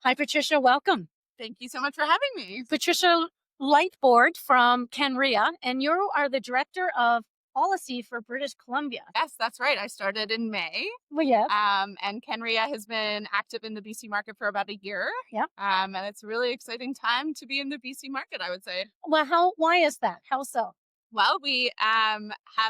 Hi, Patricia. Welcome. Thank you so much for having me. Patricia Lightboard from Kenria, and you are the Director of Policy for British Columbia. Yes, that's right. I started in May, Well, yes. and Kenria has been active in the BC market for about a year. Yeah. And it's a really exciting time to be in the BC market, I would say. Well, why is that? How so? Well, we have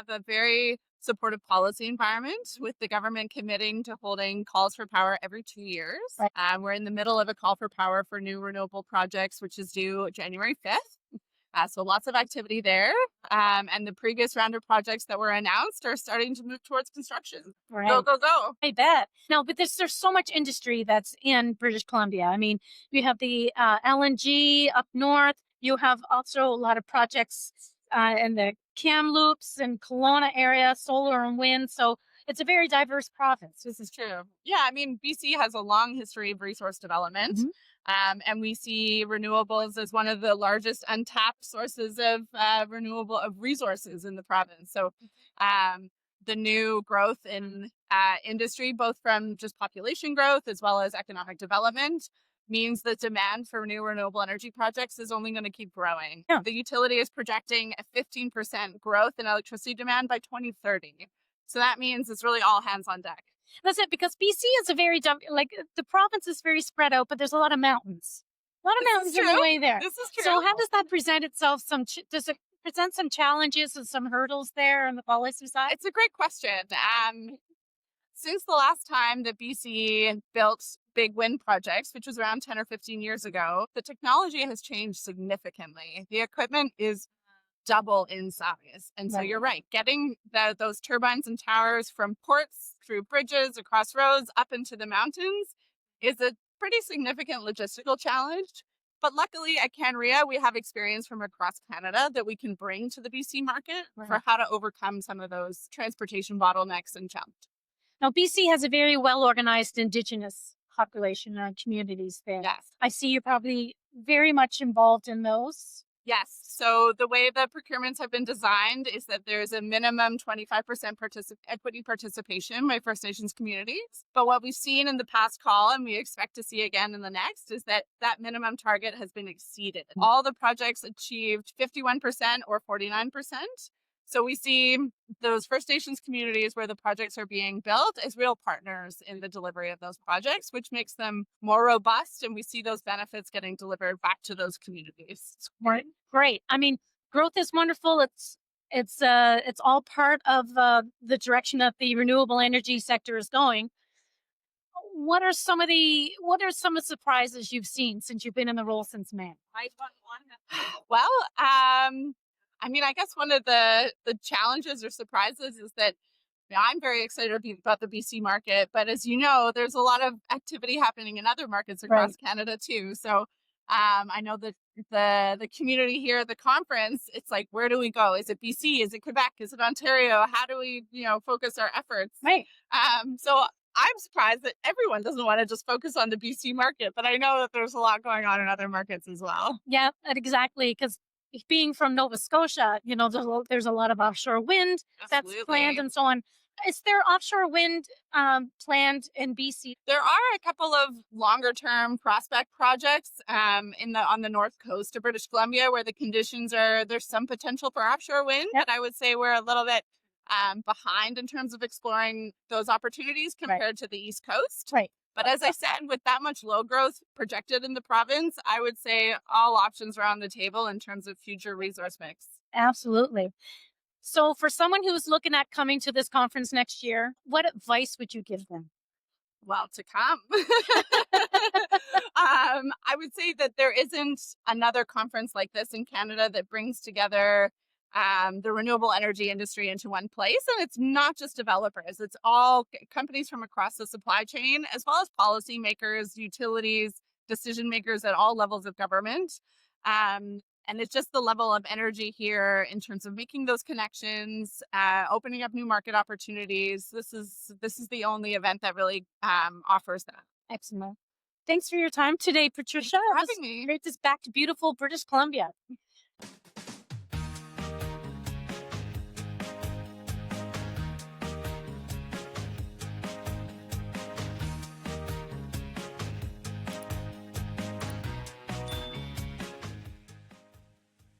a very supportive policy environment with the government committing to holding calls for power every 2 years. Right. We're in the middle of a call for power for new renewable projects, which is due January 5th. So lots of activity there. And the previous round of projects that were announced are starting to move towards construction. Right. Go, go, go. I bet. Now, but there's so much industry that's in British Columbia. I mean, you have the LNG up north. You have also a lot of projects in the Kamloops and Kelowna area, solar and wind. So it's a very diverse province. This is true. Yeah, I mean, BC has a long history of resource development. And we see renewables as one of the largest untapped sources of renewable resources in the province. So the new growth in industry, both from just population growth as well as economic development, means that demand for new renewable energy projects is only going to keep growing. Yeah. The utility is projecting a 15% growth in electricity demand by 2030. So that means it's really all hands on deck. That's it, because BC is a very the province is very spread out, but there's a lot of mountains. A lot of mountains in the way there. This is true. So how does that present itself? Does it present some challenges and some hurdles there on the policy side? It's a great question. Since the last time that BC built big wind projects, which was around 10 or 15 years ago, the technology has changed significantly. The equipment is double in size. And so you're right, getting those turbines and towers from ports through bridges across roads up into the mountains is a pretty significant logistical challenge. But luckily at Kenria, we have experience from across Canada that we can bring to the BC market for how to overcome some of those transportation bottlenecks and challenges. Now, BC has a very well-organized Indigenous population and communities there. Yes. I see you're probably very much involved in those. Yes. So the way the procurements have been designed is that there's a minimum 25% equity participation by First Nations communities. But what we've seen in the past call, and we expect to see again in the next, is that that minimum target has been exceeded. All the projects achieved 51% or 49%. So we see those First Nations communities where the projects are being built as real partners in the delivery of those projects, which makes them more robust. And we see those benefits getting delivered back to those communities. Great. I mean, growth is wonderful. It's all part of the direction that the renewable energy sector is going. What are some of the surprises you've seen since you've been in the role since May? Well, I mean, I guess one of the challenges or surprises is that I'm very excited about the BC market, but as you know, there's a lot of activity happening in other markets across Canada too. So I know that the community here at the conference, it's like, where do we go? Is it BC? Is it Quebec? Is it Ontario? How do we, focus our efforts? Right. So I'm surprised that everyone doesn't want to just focus on the BC market, but I know that there's a lot going on in other markets as well. Yeah, exactly. Because being from Nova Scotia, there's a lot of offshore wind that's planned and so on. Is there offshore wind planned in BC? There are a couple of longer-term prospect projects on the north coast of British Columbia where the conditions there's some potential for offshore wind, but I would say we're a little bit behind in terms of exploring those opportunities compared to the East Coast. Right. But as I said, with that much low growth projected in the province, I would say all options are on the table in terms of future resource mix. Absolutely. So for someone who's looking at coming to this conference next year, what advice would you give them? Well, to come. I would say that there isn't another conference like this in Canada that brings together the renewable energy industry into one place. And it's not just developers, it's all companies from across the supply chain, as well as policymakers, utilities, decision makers at all levels of government. And it's just the level of energy here in terms of making those connections, opening up new market opportunities. This is the only event that really offers that. Excellent. Thanks for your time today, Patricia. Thanks for having me. Great to back to beautiful British Columbia.